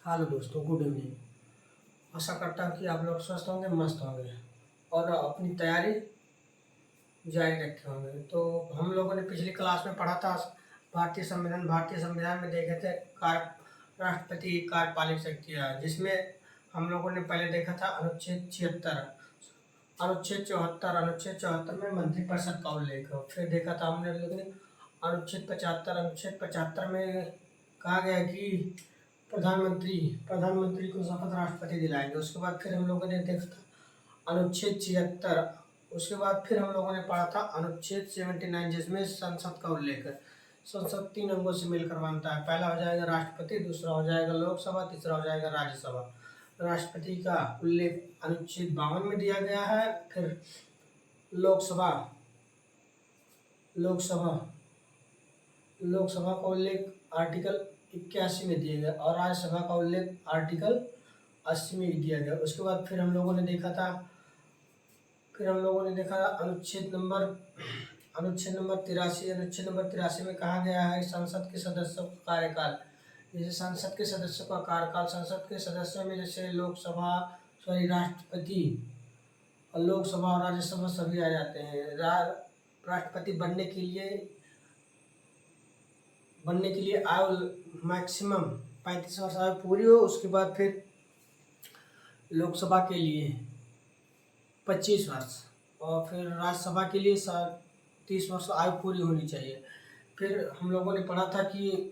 Hello दोस्तों, good evening. आशा करता हूँ कि आप लोग स्वस्थ होंगे, मस्त होंगे और अपनी तैयारी जारी रखे होंगे। तो हम लोगों ने पिछली क्लास में पढ़ा था भारतीय संविधान में देखे थे राष्ट्रपति की कार्यपालिक शक्तियाँ, जिसमें हम लोगों ने पहले देखा था अनुच्छेद 76, अनुच्छेद चौहत्तर में मंत्रिपरिषद का उल्लेख हो। फिर देखा था हमने लोगों ने अनुच्छेद 75 में कहा गया कि प्रधानमंत्री को शपथ राष्ट्रपति दिलाएंगे। उसके बाद फिर हम लोगों ने देखा था अनुच्छेद 76। उसके बाद फिर हम लोगों ने पढ़ा था अनुच्छेद 79, जिसमें संसद का उल्लेख है। संसद 3 अंगों से मिलकर बनता है। पहला हो जाएगा राष्ट्रपति, दूसरा हो जाएगा लोकसभा, तीसरा हो जाएगा राज्यसभा। राष्ट्रपति का उल्लेख अनुच्छेद 52 में दिया गया है। फिर लोकसभा लोकसभा लोकसभा का उल्लेख आर्टिकल 81 में दिया गया और राज्यसभा का उल्लेख आर्टिकल 80 में दिया गया। उसके बाद फिर हम लोगों ने देखा था अनुच्छेद नंबर 83 में कहा गया है संसद के सदस्यों का कार्यकाल। जैसे संसद के सदस्यों का कार्यकाल, संसद के सदस्यों में जैसे राष्ट्रपति और लोकसभा और राज्यसभा सभी आ जाते हैं। राष्ट्रपति बनने के लिए आयु मैक्सिमम 35 वर्ष आयु पूरी हो। उसके बाद फिर लोकसभा के लिए 25 वर्ष और फिर राज्यसभा के लिए 30 वर्ष आयु पूरी होनी चाहिए। फिर हम लोगों ने पढ़ा था कि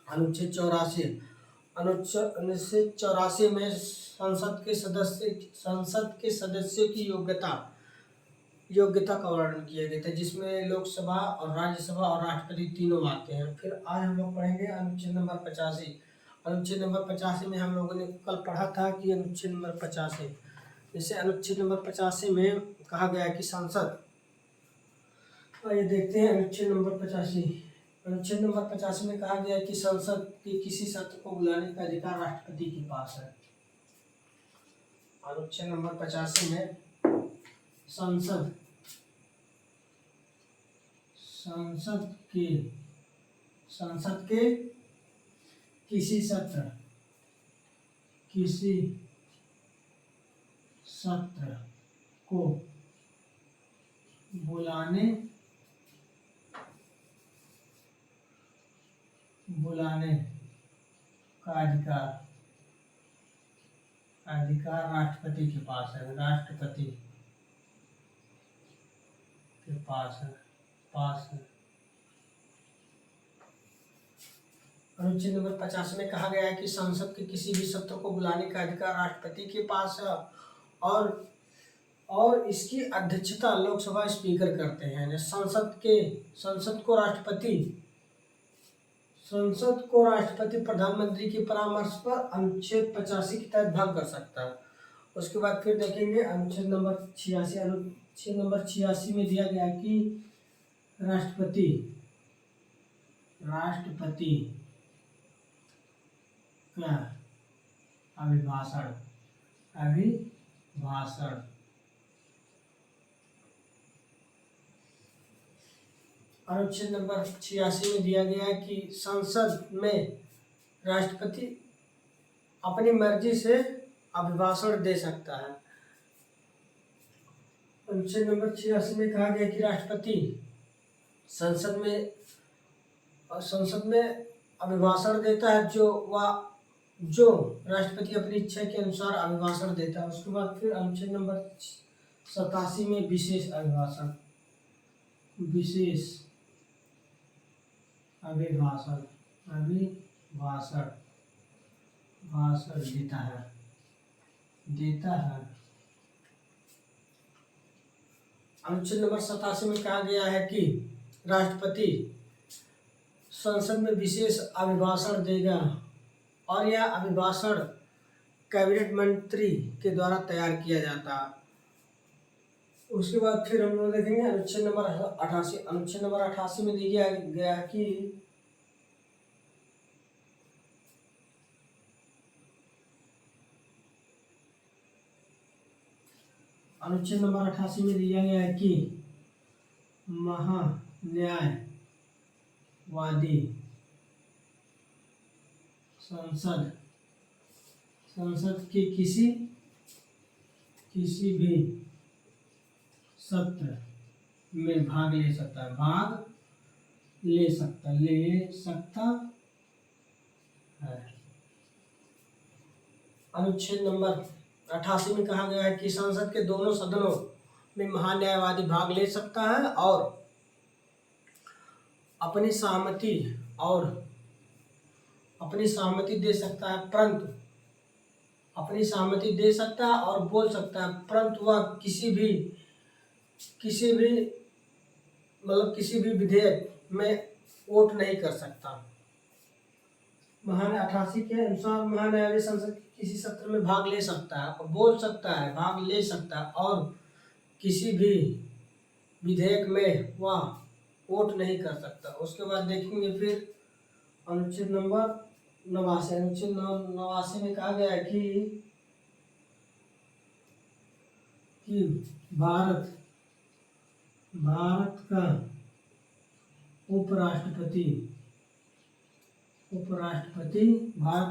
अनुच्छेद 84 में संसद के सदस्यों की योग्यता का वर्णन किया गया था, जिसमें लोकसभा और राज्यसभा और राष्ट्रपति तीनों आते हैं। फिर आज हम लोग पढ़ेंगे अनुच्छेद नंबर 85। अनुच्छेद नंबर 85 में हम लोगों ने कल पढ़ा था कि अनुच्छेद नंबर 85, जैसे अनुच्छेद नंबर 85 में कहा गया कि संसद, ये देखते हैं अनुच्छेद नंबर 85 में कहा गया कि संसद के किसी सत्र को बुलाने का अधिकार राष्ट्रपति के पास है। अनुच्छेद नंबर 85 में संसद के किसी सत्र को बुलाने का अधिकार राष्ट्रपति के पास है। अनुच्छेद नंबर 50 में कहा गया है कि संसद के किसी भी सत्र को बुलाने का अधिकार राष्ट्रपति के पास है और इसकी अध्यक्षता लोकसभा स्पीकर करते हैं। संसद को राष्ट्रपति प्रधानमंत्री के परामर्श पर अनुच्छेद 85 के तहत भंग कर सकता है। उसके बाद फिर देखेंगे अनुच्छेद नंबर 86 में दिया गया कि राष्ट्रपति का अभिभाषण अनुच्छेद नंबर 86 में दिया गया है कि संसद में राष्ट्रपति अपनी मर्जी से अभिभाषण दे सकता है। अनुच्छेद नंबर 86 में कहा गया कि राष्ट्रपति संसद में अभिभाषण देता है जो राष्ट्रपति अपनी इच्छा के अनुसार अभिभाषण देता है। उसके बाद फिर अनुच्छेद नंबर 87 में विशेष अभिभाषण देता है। अनुच्छेद नंबर 87 में कहा गया है कि राष्ट्रपति संसद में विशेष अभिभाषण देगा और यह अभिभाषण कैबिनेट मंत्री के द्वारा तैयार किया जाता है। उसके बाद फिर हम लोग देखेंगे अनुच्छेद नंबर 88 में दिया गया कि महान्यायवादी संसद संसद के किसी भी सत्र में भाग ले सकता है, ले सकता है। अनुच्छेद नंबर 88 में कहा गया है कि संसद के दोनों सदनों में महान्यायवादी भाग ले सकता है और अपनी सहमति दे सकता है, परंतु अपनी सहमति दे सकता है और बोल सकता है, परंतु वह किसी भी विधेयक में वोट नहीं कर सकता। 88 के अनुसार महान्यायवादी संसद के किसी सत्र में भाग ले सकता है और बोल सकता है, भाग ले सकता है और किसी भी विधेयक में वह वोट नहीं कर सकता। उसके बाद देखेंगे फिर अनुच्छेद नंबर 89। अनुच्छेद 89 में कहा गया है कि भारत का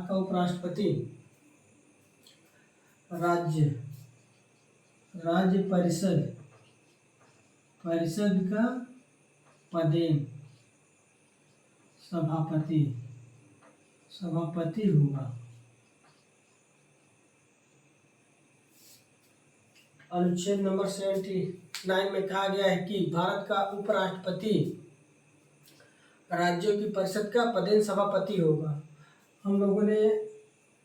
उपराष्ट्रपति राज्य परिषद का पदेन सभापति होगा। अनुच्छेद नंबर 79 में कहा गया है कि भारत का उपराष्ट्रपति राज्यों की परिषद का पदेन सभापति होगा। हम लोगों ने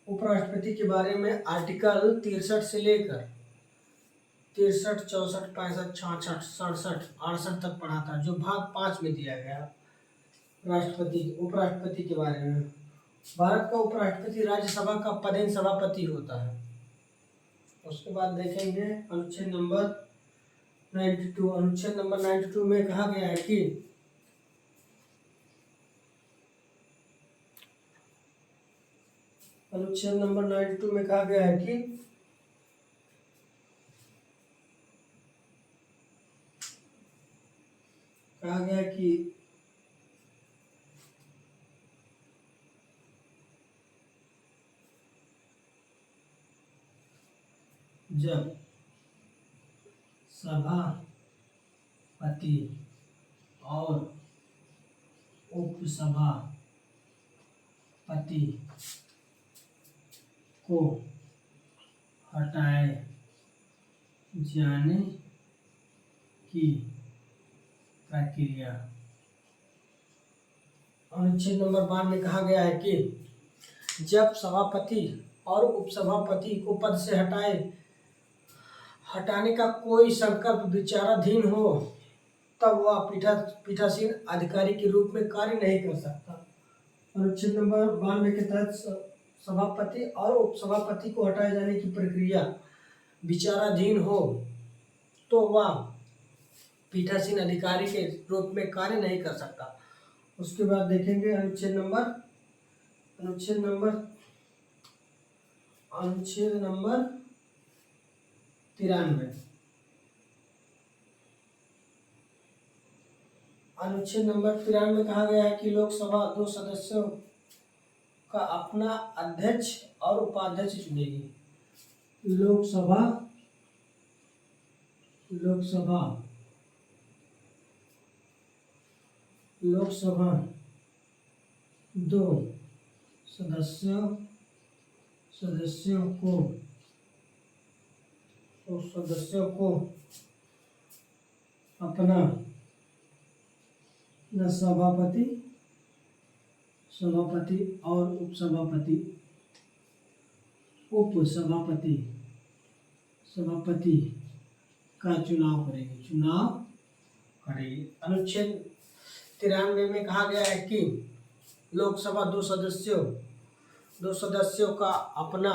उपराष्ट्रपति के बारे में आर्टिकल 63 से लेकर 63, 64, 65, 66, 67, 68 तक पढ़ा था, जो भाग 5 में दिया गया उपराष्ट्रपति के बारे में। भारत का उपराष्ट्रपति राज्यसभा का पदेन सभापति होता है। उसके बाद देखेंगे अनुच्छेद नंबर 92। अनुच्छेद नंबर 92 में कहा गया है कि अनुच्छेद नंबर 92 में कहा गया है कि जब सभापति और उपसभापति को हटाए जाने की प्रक्रिया। अनुच्छेद नंबर 92 में कहा गया है कि जब सभापति और उपसभापति को पद से हटाने का कोई संकल्प विचाराधीन हो, तब वह पीठासीन अधिकारी के रूप में कार्य नहीं कर सकता। अनुच्छेद नंबर 92 के तहत सभापति और उपसभापति को हटाए जाने की प्रक्रिया विचाराधीन हो तो वह पीठासीन अधिकारी के रूप में कार्य नहीं कर सकता। उसके बाद देखेंगे अनुच्छेद नंबर 93। अनुच्छेद नंबर 93 में कहा गया है कि लोकसभा 2 सदस्यों का अपना अध्यक्ष और उपाध्यक्ष चुनेगी। लोकसभा 2 सदस्यों को अपना सभापति और उपसभापति का चुनाव करेगी। अनुच्छेद 93 में कहा गया है कि लोकसभा 2 सदस्यों का अपना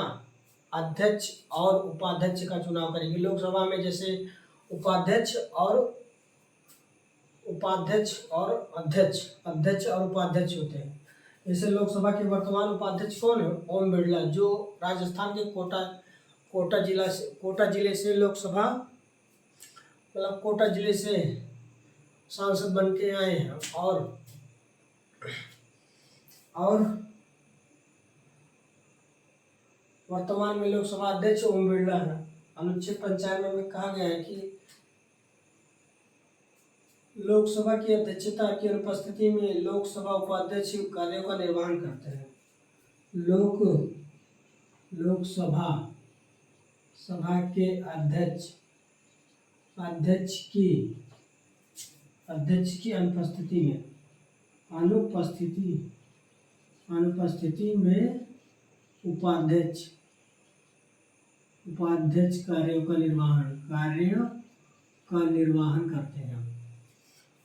अध्यक्ष और उपाध्यक्ष का चुनाव करेगी। लोकसभा में जैसे अध्यक्ष और उपाध्यक्ष होते हैं। जैसे लोकसभा के वर्तमान उपाध्यक्ष कौन है? ओम बिरला, जो राजस्थान के कोटा जिले से लोकसभा कोटा जिले से सांसद बन के आए हैं और वर्तमान में लोकसभा अध्यक्ष ओम बिरला हैं। अनुच्छेद 95 में कहा गया है कि लोकसभा की अध्यक्षता की अनुपस्थिति में लोकसभा उपाध्यक्ष कार्यों का निर्वहन करते हैं। लोकसभा सभा के अध्यक्ष की अनुपस्थिति में उपाध्यक्ष कार्यों का निर्वहन करते हैं।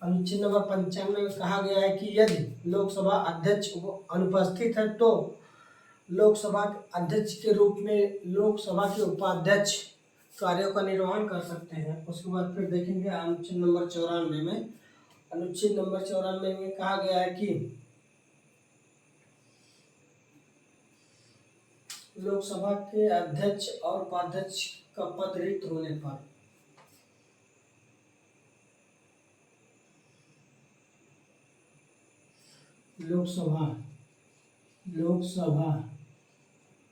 अनुच्छेद नंबर 95 में कहा गया है कि यदि लोकसभा अध्यक्ष अनुपस्थित है तो लोकसभा अध्यक्ष के रूप में लोकसभा के उपाध्यक्ष कार्यों का निर्वहन कर सकते हैं। उसके बाद फिर देखेंगे अनुच्छेद नंबर 94 में। अनुच्छेद नंबर 94 में कहा गया है कि लोकसभा के अध्यक्ष और उपाध्यक्ष का पद रिक्त होने पर लोकसभा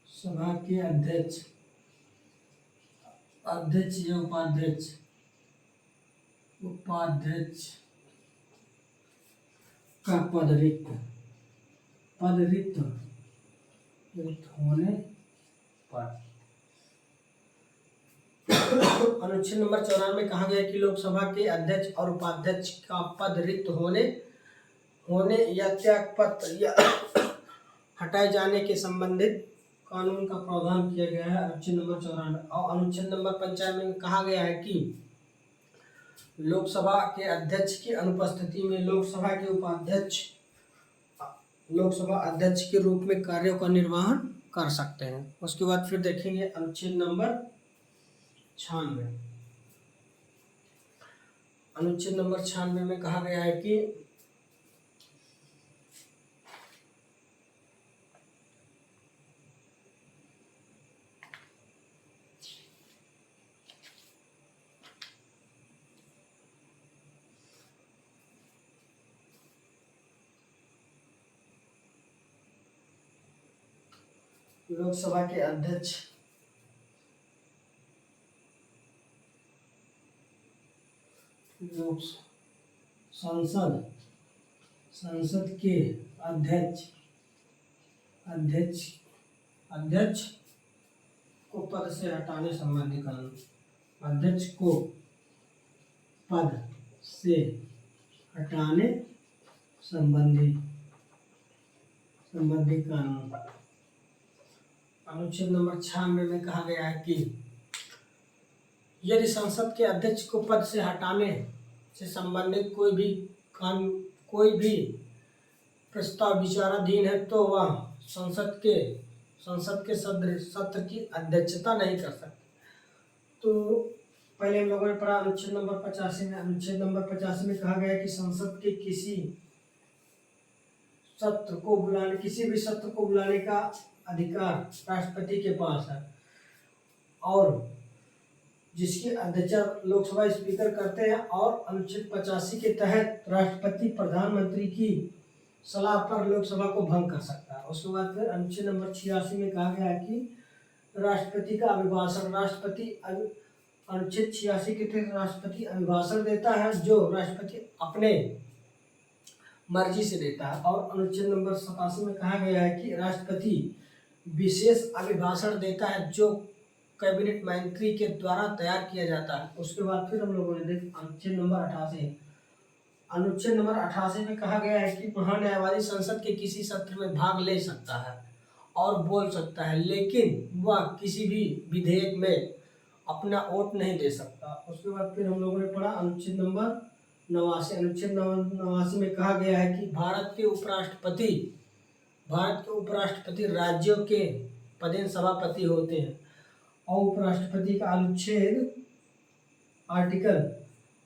सभा के अध्यक्ष या उपाध्यक्ष का पद रिक्त होने पर अनुच्छेद नंबर 94 में कहा गया है कि लोकसभा के अध्यक्ष और उपाध्यक्ष का पद रिक्त होने या त्याग पत्र या हटाए जाने के संबंधित कानून का प्रावधान किया गया है अनुच्छेद नंबर 94। और अनुच्छेद नंबर 95 में कहा गया है कि लोकसभा के अध्यक्ष की अनुपस्थिति में लोकसभा अध्यक्ष के रूप में कार्यों का निर्वहन कर सकते हैं। उसके बाद फिर देखेंगे अनुच्छेद नंबर 96। अनुच्छेद नंबर 96 में कहा गया है कि लोकसभा के अध्यक्ष संसद के अध्यक्ष को पद से हटाने संबंधी कानून। अध्यक्ष को पद से हटाने संबंधी कानून। अनुच्छेद नंबर 96 में कहा गया है कि यदि संसद के अध्यक्ष को पद से हटाने से संबंधित कोई भी प्रस्ताव विचाराधीन है तो वह संसद के सत्र की अध्यक्षता नहीं कर सकते। तो पहले हम लोगों ने पढ़ा अनुच्छेद नंबर 85 में। अनुच्छेद नंबर 85 में कहा गया है कि संसद के किसी भी सत्र को बुलाने का अधिकार राष्ट्रपति के पास है और जिसकी अध्यक्षता लोकसभा स्पीकर करते हैं। और अनुच्छेद 85 के तहत राष्ट्रपति प्रधानमंत्री की सलाह पर लोकसभा को भंग कर सकता है। उसके बाद फिर अनुच्छेद नंबर 86 में कहा गया है कि राष्ट्रपति का अभिभाषण अनुच्छेद 86 के तहत राष्ट्रपति अभिभाषण देता है जो राष्ट्रपति अपने मर्जी से देता है। और अनुच्छेद नंबर 87 में कहा गया है कि राष्ट्रपति विशेष अभिभाषण देता है जो कैबिनेट मंत्री के द्वारा तैयार किया जाता है। उसके बाद फिर हम लोगों ने देखा अनुच्छेद नंबर 88। अनुच्छेद नंबर 88 में कहा गया है कि महान्यायवादी संसद के किसी सत्र में भाग ले सकता है और बोल सकता है लेकिन वह किसी भी विधेयक में अपना वोट नहीं दे सकता। उसके बाद फिर हम लोगों ने पढ़ा अनुच्छेद नंबर 89। अनुच्छेद 89 में कहा गया है कि भारत के उपराष्ट्रपति राज्यों के पदेन सभापति होते हैं और उपराष्ट्रपति का अनुच्छेद आर्टिकल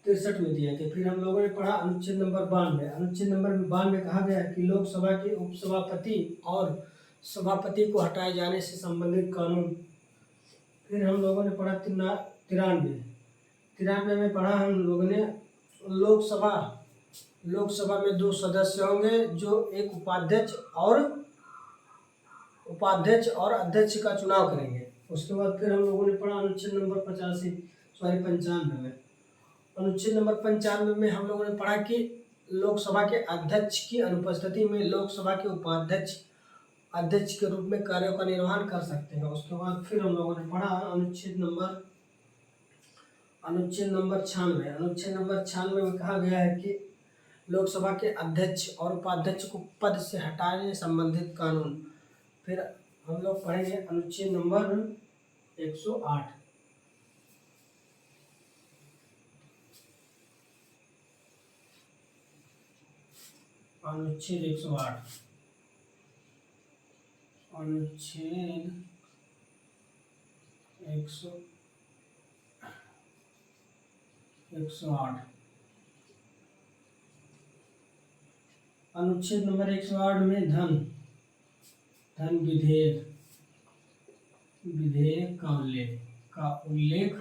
63 में दिया गया। फिर हम लोगों ने पढ़ा अनुच्छेद नंबर 92। अनुच्छेद नंबर 92 में कहा गया है कि लोकसभा के उपसभापति और सभापति को हटाए जाने से संबंधित कानून। फिर हम लोगों ने पढ़ा 93 में पढ़ा हम लोगों ने लोकसभा में 2 सदस्य होंगे जो एक उपाध्यक्ष और उपाध्यक्ष और अध्यक्ष का चुनाव करेंगे। उसके बाद फिर हम लोगों ने पढ़ा अनुच्छेद नंबर 95 में। अनुच्छेद नंबर 95 में हम लोगों ने पढ़ा कि लोकसभा के अध्यक्ष की अनुपस्थिति में लोकसभा के उपाध्यक्ष अध्यक्ष के रूप में कार्यों का निर्वहन कर सकते हैं। उसके बाद फिर हम लोगों ने पढ़ा अनुच्छेद नंबर 96। अनुच्छेद नंबर 96 में कहा गया है कि लोकसभा के अध्यक्ष और उपाध्यक्ष को पद से हटाने संबंधित कानून। फिर हम लोग पढ़ेंगे अनुच्छेद नंबर 108। अनुच्छेद 108 अनुच्छेद 108 अनुच्छेद नंबर 108 में धन विधेयक का उल्लेख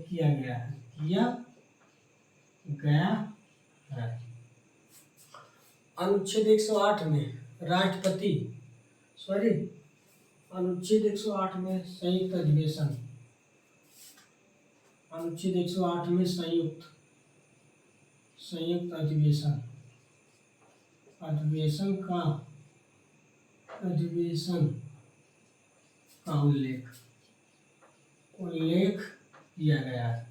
किया गया है। अनुच्छेद 108 में अनुच्छेद 108 में संयुक्त अधिवेशन। अनुच्छेद 108 में संयुक्त अधिवेशन का उल्लेख किया गया है।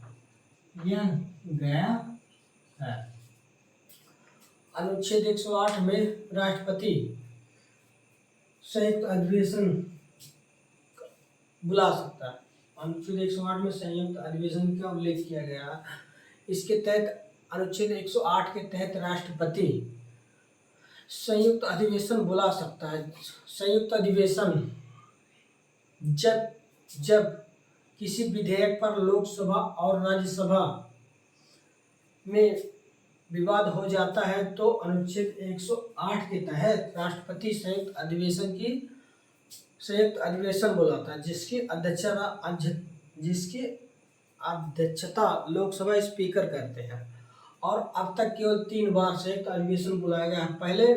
अनुच्छेद 108 में राष्ट्रपति संयुक्त अधिवेशन बुला सकता है। अनुच्छेद 108 में संयुक्त अधिवेशन का उल्लेख किया गया है। इसके तहत अनुच्छेद 108 के तहत राष्ट्रपति संयुक्त अधिवेशन बुला सकता है। संयुक्त अधिवेशन जब किसी विधेयक पर लोकसभा और राज्यसभा में विवाद हो जाता है तो अनुच्छेद 108 के तहत राष्ट्रपति संयुक्त अधिवेशन बुलाता है, जिसकी अध्यक्षता लोकसभा स्पीकर करते हैं। और अब तक केवल 3 बार संयुक्त अधिवेशन बुलाया गया है। पहले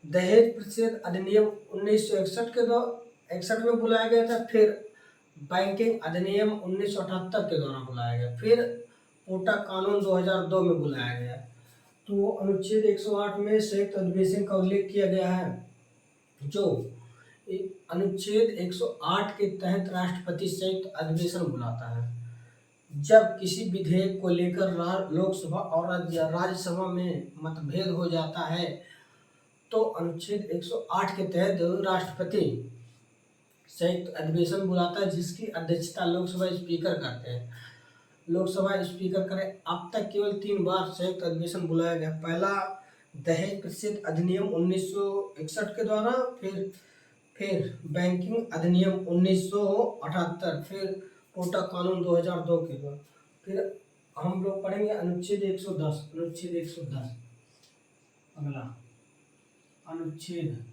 दहेज प्रतिषेध अधिनियम 1961 में बुलाया गया था, फिर बैंकिंग अधिनियम 1978 के दौरान बुलाया गया, फिर कोटा कानून 2002 में बुलाया गया। तो अनुच्छेद 108 में संयुक्त अधिवेशन का उल्लेख किया गया है। जो अनुच्छेद 108 के तहत राष्ट्रपति संयुक्त अधिवेशन बुलाता है जब किसी विधेयक को लेकर लोकसभा और राज्यसभा में मतभेद हो जाता है, तो अनुच्छेद 108 के तहत राष्ट्रपति संयुक्त अधिवेशन बुलाता है, जिसकी अध्यक्षता लोकसभा स्पीकर करते हैं। लोकसभा स्पीकर करें। अब तक केवल 3 बार संयुक्त अधिवेशन बुलाया गया। पहला दहेज प्रतिषेध अधिनियम 1961 के द्वारा, फिर बैंकिंग अधिनियम 1978, फिर कोटा कानून 2002 के द्वारा। फिर हम लोग पढ़ेंगे अनुच्छेद 110। अगला अनुच्छेद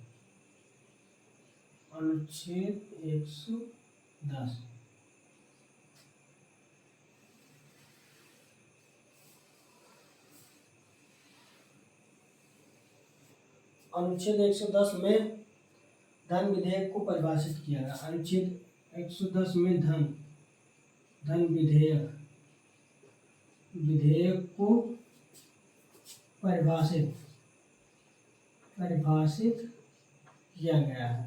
110। अनुच्छेद 110 में धन विधेयक को परिभाषित किया गया। अनुच्छेद 110 में धन विधेयक को परिभाषित किया गया है।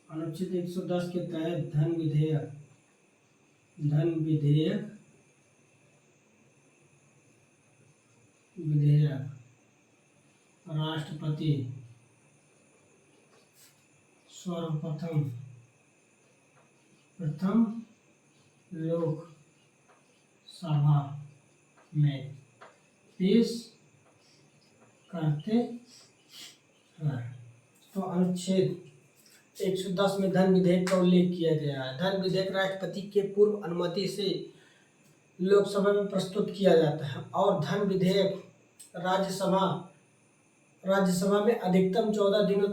अनुच्छेद 110 के तहत धन विधेयक राष्ट्रपति प्रथम लोकसभा में पेश करते हैं। तो अनुच्छेद 110 में धन विधेयक का उल्लेख किया गया है। धन विधेयक राष्ट्रपति के पूर्व अनुमति से लोकसभा में प्रस्तुत किया जाता है और धन विधेयक राज्यसभा में अधिकतम 14 दिनों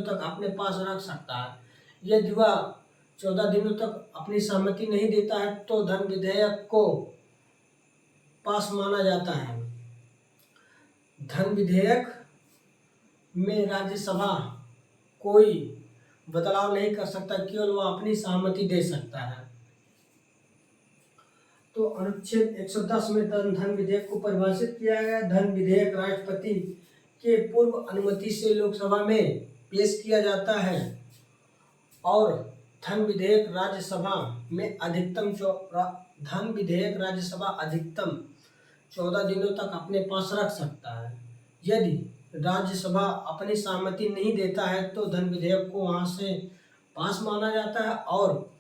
तक अपने पास रख सकता है। यदि वह 14 दिनों तक अपनी सहमति नहीं देता है तो धन विधेयक को पास माना जाता है। धन विधेयक में राज्यसभा कोई बदलाव नहीं कर सकता, केवल वह अपनी सहमति दे सकता है। तो अनुच्छेद 110 में धन विधेयक को परिभाषित किया गया। धन विधेयक राष्ट्रपति के पूर्व अनुमति से लोकसभा में पेश किया जाता है और धन विधेयक राज्यसभा अधिकतम 14 दिनों तक अपने पास रख सकता है। यदि राज्यसभा अपनी सहमति नहीं देता है तो धन विधेयक को वहां से पास माना जाता है और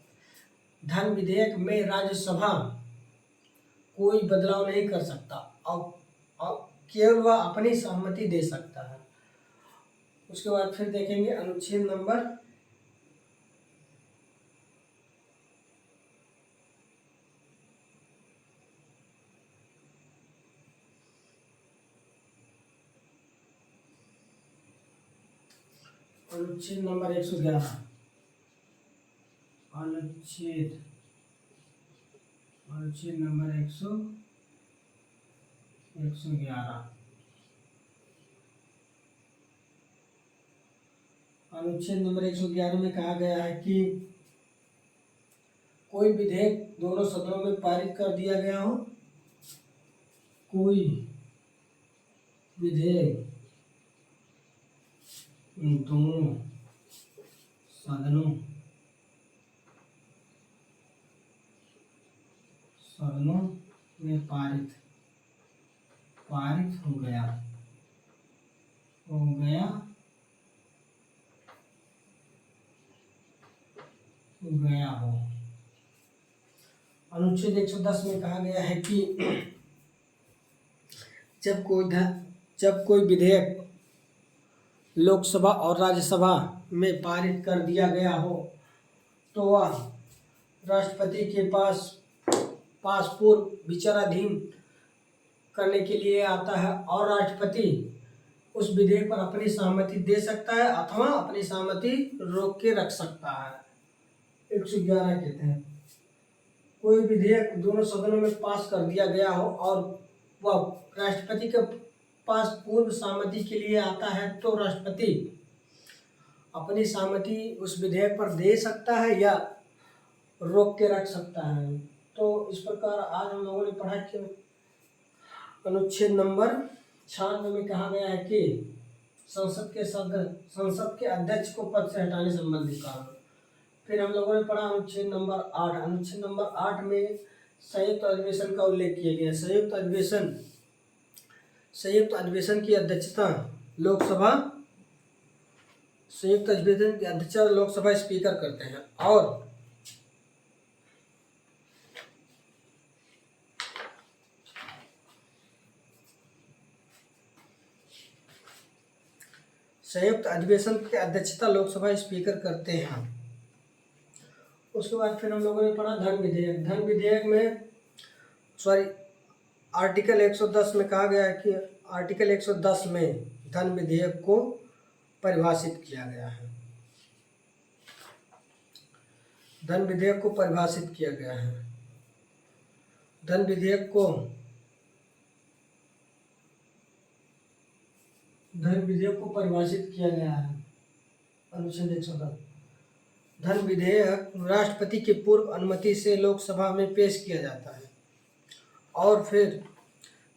धन विधेयक में राज्यसभा कोई बदलाव नहीं कर सकता और केवल वह अपनी सहमति दे सकता है। उसके बाद फिर देखेंगे अनुच्छेद नंबर 111। अनुच्छेद नंबर 111। अनुच्छेद नंबर 111 में कहा गया है कि कोई विधेयक दोनों सदनों में पारित कर दिया गया हो, कोई विधेयक दोनों सदनों में पारित हो गया हो। अनुच्छेद 110 में कहा गया है कि जब कोई विधेयक लोकसभा और राज्यसभा में पारित कर दिया गया हो तो वह राष्ट्रपति के पास पूर्व विचाराधीन करने के लिए आता है और राष्ट्रपति उस विधेयक पर अपनी सहमति दे सकता है अथवा अपनी सहमति रोक के रख सकता है। 111 के तहत कोई विधेयक दोनों सदनों में पास कर दिया गया हो और वह राष्ट्रपति के पास पूर्व सहमति के लिए आता है तो राष्ट्रपति अपनी सहमति उस विधेयक पर दे सकता है या रोक के रख सकता है। तो इस प्रकार आज हम लोगों ने पढ़ा कि अनुच्छेद नंबर 96 में कहा गया है कि संसद के अध्यक्ष को पद से हटाने संबंधी कानून। फिर हम लोगों ने पढ़ा अनुच्छेद नंबर 8। अनुच्छेद नंबर 8 में संयुक्त अधिवेशन का उल्लेख किया गया। संयुक्त अधिवेशन की अध्यक्षता लोकसभा स्पीकर करते हैं और संयुक्त अधिवेशन की अध्यक्षता लोकसभा स्पीकर करते हैं। उसके बाद फिर हम लोगों ने पढ़ा धन विधेयक में आर्टिकल 110 में कहा गया है कि आर्टिकल 110 में धन विधेयक को परिभाषित किया गया है। धन विधेयक को परिभाषित किया गया है। धन विधेयक को परिभाषित किया गया है। अनुच्छेद 110 धन विधेयक राष्ट्रपति की पूर्व अनुमति से लोकसभा में पेश किया जाता है और फिर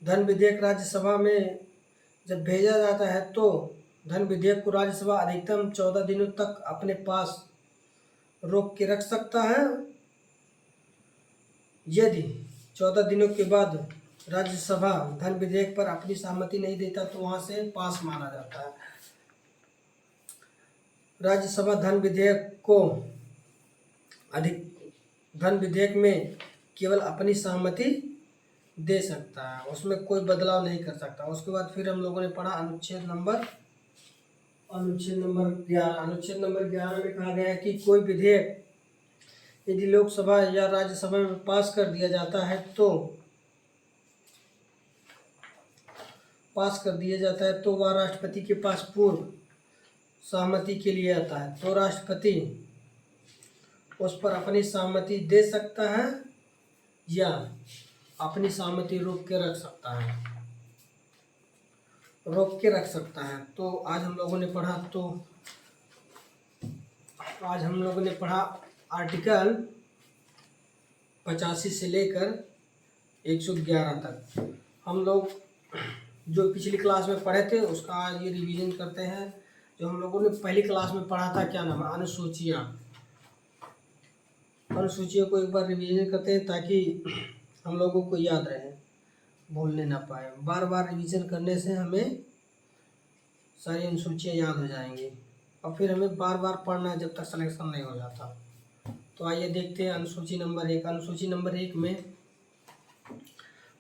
धन विधेयक राज्यसभा में जब भेजा जाता है तो धन विधेयक को राज्यसभा अधिकतम 14 दिनों तक अपने पास रोक के रख सकता है। यदि 14 दिनों के बाद राज्यसभा धन विधेयक पर अपनी सहमति नहीं देता तो वहां से पास माना जाता है। राज्यसभा धन विधेयक में केवल अपनी सहमति दे सकता है, उसमें कोई बदलाव नहीं कर सकता। उसके बाद फिर हम लोगों ने पढ़ा अनुच्छेद नंबर 11। अनुच्छेद नंबर 11 में कहा गया है कि कोई विधेयक यदि लोकसभा या राज्यसभा में पास कर दिया जाता है तो वह राष्ट्रपति के पास पूर्व सहमति के लिए आता है तो राष्ट्रपति उस पर अपनी सहमति दे सकता है या अपनी सहमति रोक के रख सकता है, रोक के रख सकता है। तो आज हम लोगों ने पढ़ा आर्टिकल 85 से लेकर 111 तक। हम लोग जो पिछली क्लास में पढ़े थे उसका आज ये रिवीजन करते हैं। जो हम लोगों ने पहली क्लास में पढ़ा था, क्या नाम है, अनुसूचियाँ। अनुसूचियों को एक बार रिवीजन करते हैं ताकि हम लोगों को याद रहे, भूलने ना पाए। बार बार रिवीजन करने से हमें सारी अनुसूचियाँ याद हो जाएंगी और फिर हमें बार बार पढ़ना है जब तक सिलेक्शन नहीं हो जाता। तो आइए देखते हैं अनुसूची नंबर 1। अनुसूची नंबर 1 में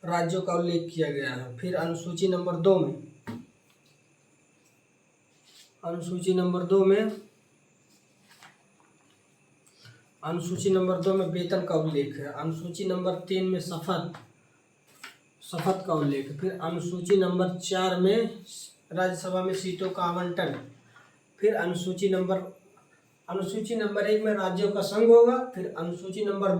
राज्यों का उल्लेख किया गया है। फिर अनुसूची नंबर 2 में वेतन का उल्लेख है। अनुसूची नंबर 3 में शपथ का उल्लेख है। फिर अनुसूची नंबर 4 में राज्यसभा में सीटों का आवंटन। फिर अनुसूची नंबर 1 में राज्यों का संघ होगा। फिर अनुसूची नंबर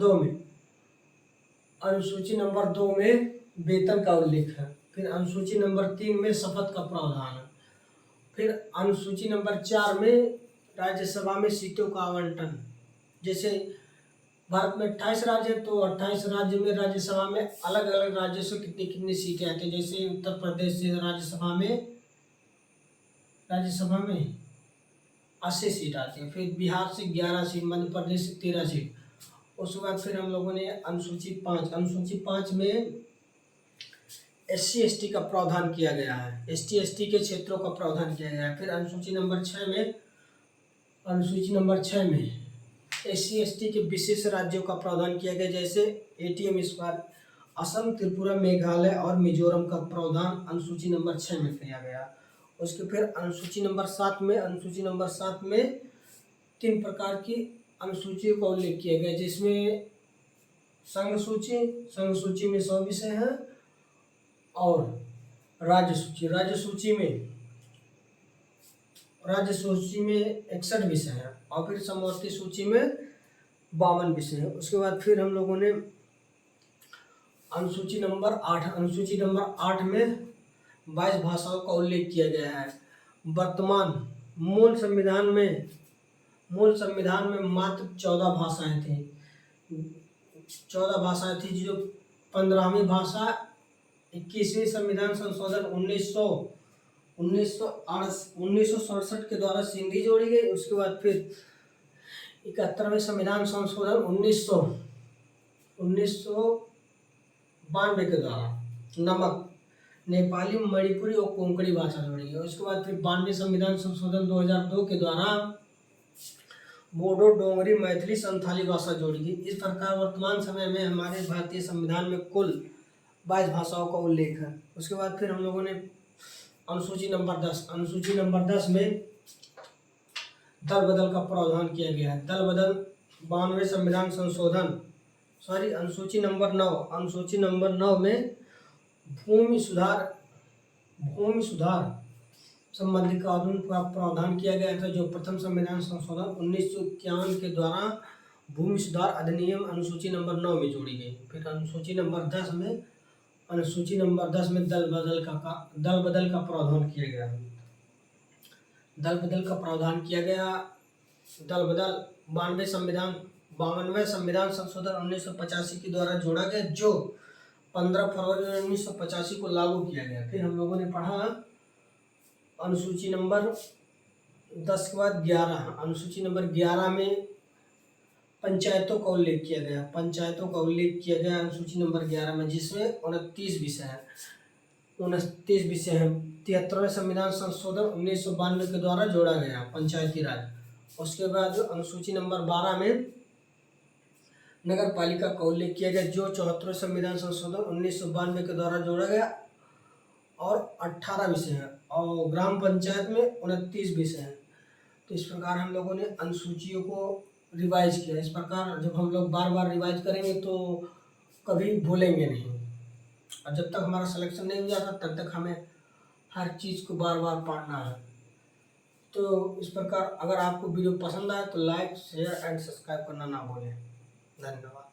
2 में वेतन का उल्लेख है। फिर अनुसूची नंबर 3 में शपथ का प्रावधान है। फिर अनुसूची नंबर 4 में राज्यसभा में सीटों का आवंटन। जैसे भारत में 28 राज्य है, तो 28 राज्य में राज्यसभा में अलग अलग राज्यों से कितनी कितनी सीटें आती हैं। जैसे उत्तर प्रदेश से राज्यसभा में 80 सीट आती है। फिर बिहार से 11 सीट, मध्य प्रदेश से 13 सीट। उसके बाद फिर हम लोगों ने अनुसूची 5 में SC/ST का प्रावधान किया गया है। ST/ST के क्षेत्रों का प्रावधान किया गया है। फिर अनुसूची नंबर 6 में SC/ST के विशेष राज्यों का प्रावधान किया गया, जैसे ATM स्क्वायर, असम, त्रिपुरा, मेघालय और मिजोरम का प्रावधान अनुसूची नंबर 6 में किया गया। उसके फिर अनुसूची नंबर 7 में 3 प्रकार की अनुसूचियों का उल्लेख किया गया, जिसमें संघ सूची में 100 विषय हैं और राज्य सूची में 61 विषय हैं और फिर समवर्ती सूची में 52 विषय हैं। उसके बाद फिर हम लोगों ने अनुसूची नंबर 8 में 22 भाषाओं का उल्लेख किया गया है। वर्तमान मूल संविधान में मात्र 14 भाषाएं थी। 14 भाषाएं थी, जो 15वीं भाषा 21वें संविधान संशोधन 1967 के द्वारा सिंधी जोड़ी गई। उसके बाद फिर 71वें संविधान संशोधन 1992 के द्वारा नमक, नेपाली, मणिपुरी और कोंकणी भाषा जोड़ी गई। उसके बाद फिर 92वें संविधान संशोधन 2002 के द्वारा बोडो, डोगरी, मैथिली, संथाली भाषा जोड़ी गई। इस प्रकार वर्तमान समय में हमारे भारतीय संविधान में कुल 22 भाषाओं का उल्लेख है। उसके बाद फिर हम लोगों ने अनुसूची नंबर 10 में दल बदल का प्रावधान किया गया है। दल बदल 92वें संविधान संशोधन अनुसूची नंबर 9 में भूमि सुधार संबंधी कानून का प्रावधान किया गया था, जो प्रथम संविधान संशोधन 1951 के द्वारा भूमि सुधार अधिनियम अनुसूची नंबर 9 में जोड़ी गई। फिर अनुसूची नंबर 10 में दल बदल का प्रावधान किया गया। दल बदल 52वें संविधान संशोधन 1985 के द्वारा जोड़ा गया, जो 15 फरवरी 1985 को लागू किया गया। फिर हम लोगों ने पढ़ा अनुसूची नंबर 10 के बाद 11। अनुसूची नंबर 11 में पंचायतों का उल्लेख किया गया अनुसूची नंबर 11 में, जिसमें 29 विषय हैं। 73वें संविधान संशोधन 1992 के द्वारा जोड़ा गया पंचायती राज। उसके बाद अनुसूची नंबर 12 में नगर पालिका का उल्लेख किया गया, जो 74वें संविधान संशोधन 1992 के द्वारा जोड़ा गया और 18 विषय हैं। और ग्राम पंचायत में 29 विषय हैं। तो इस प्रकार हम लोगों ने अनुसूचियों को रिवाइज किया। इस प्रकार जब हम लोग बार बार रिवाइज करेंगे तो कभी भूलेंगे नहीं, और जब तक हमारा सिलेक्शन नहीं हो जाता तब तक हमें हर चीज़ को बार बार पढ़ना है। तो इस प्रकार अगर आपको वीडियो पसंद आए तो लाइक शेयर एंड सब्सक्राइब करना ना भूलें। धन्यवाद।